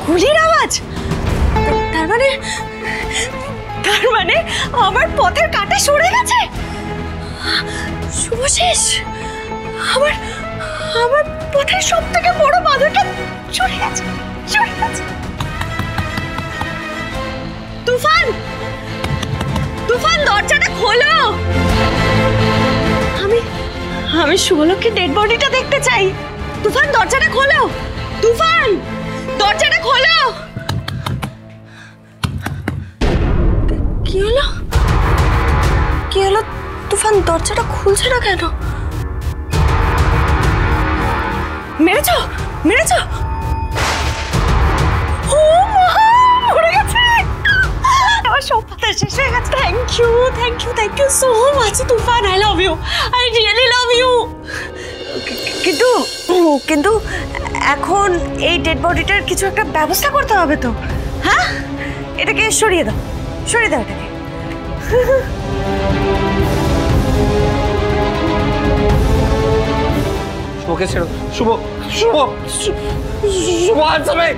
গুলির আওয়াজ? তার মানে আমার পথের কাঁটা সরে গেছে। শুভশেষ, আমার পথের সব থেকে বড় বাধাটা সরে গেছে। তুফান, দরজাটা খোলো। আমি শুভলক্ষীর ডেড বডিটা দেখতে চাই। তুফান, দরজাটা খোলো। তুফান, দরজাটা খোলো। কি হলো? তুফান, দরজাটা খুলছে না কেন? মেরেছো? ও মা, মরে গেছে। আমার সব কথা শেষ হয়ে গেছে। Thank you so much Tufan. I love you, I really love you. কিন্তু এখন এই ডেড বডিটার কিছু একটা ব্যবস্থা করতে হবে তো। হ্যাঁ, এটাকে সরিয়ে দাও এটাকে। শুভকে ছেড়ো। শুভ আনসামে।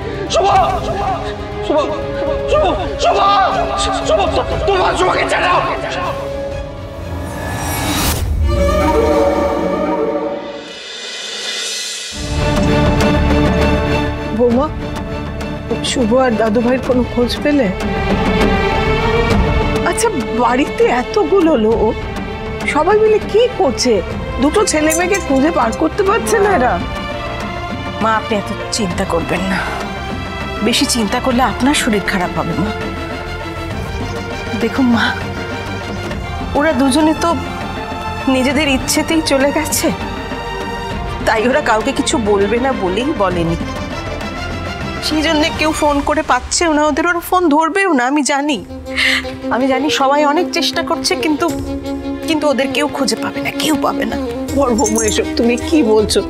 তোমার শুভকে ছেড়ো। বৌমা, শুভ আর দাদু ভাইয়ের কোনো খোঁজ পেলে? আচ্ছা, বাড়িতে এতগুলো লোক সবাই মিলে কি করছে? দুটো ছেলে মেয়েকে খুঁজে বার করতে পারছে না এরা? মা, আপনি এত চিন্তা করবেন না। বেশি চিন্তা করলে আপনার শরীর খারাপ হবে মা। দেখুন মা, ওরা দুজনে তো নিজেদের ইচ্ছেতেই চলে গেছে, তাই ওরা কাউকে কিছু বলবে না বলেই বলেনি। সেই জন্য কেউ ফোন করে পাচ্ছেও না ওদের, ওরা ফোন ধরবেও না। আমি জানি সবাই অনেক চেষ্টা করছে, কিন্তু ওদের কেউ খুঁজে পাবে না, কেউ পাবে না। বড় বৌমা, এসব তুমি কি বলছো?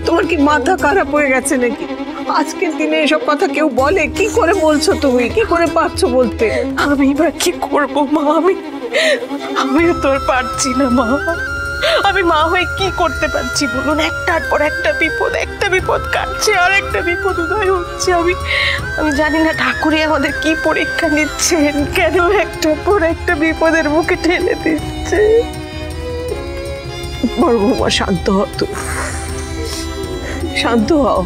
তোমার কি মাথা খারাপ হয়ে গেছে নাকি? আজকের দিনে এসব কথা কেউ বলে? কি করে বলছো তুমি? কি করে পারছো বলতে? আমি এবার কি করবো মা? আমিও তো আর পারছি না মা। আমি মা হয়ে কি করতে পারছি বলুন? একটার পর একটা বিপদ কাটছে, আর একটা বিপদ উদয় হচ্ছে। আমি জানি না ঠাকুরই আমাদের কি পরীক্ষা নিচ্ছেন, কেন একটার পর একটা বিপদের মুখে ঠেলে দিচ্ছে। বড় বৌমা, শান্ত হও তো, শান্ত হও।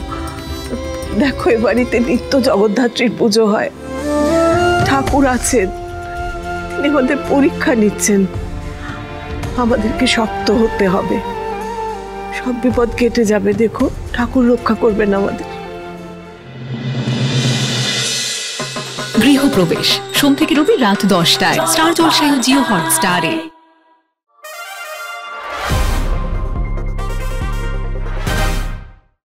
দেখো, এ বাড়িতে নিত্য জগদ্ধাত্রীর পুজো হয়, ঠাকুর আছেন, তিনি আমাদের পরীক্ষা নিচ্ছেন। আমাদেরকে শক্ত হতে হবে, সব বিপদ কেটে যাবে। দেখো, ঠাকুর রক্ষা করবেন আমাদের। গৃহপ্রবেশ সোম থেকে রবি রাত 10টায় স্টার জলসায় ও জিও হটস্টারে।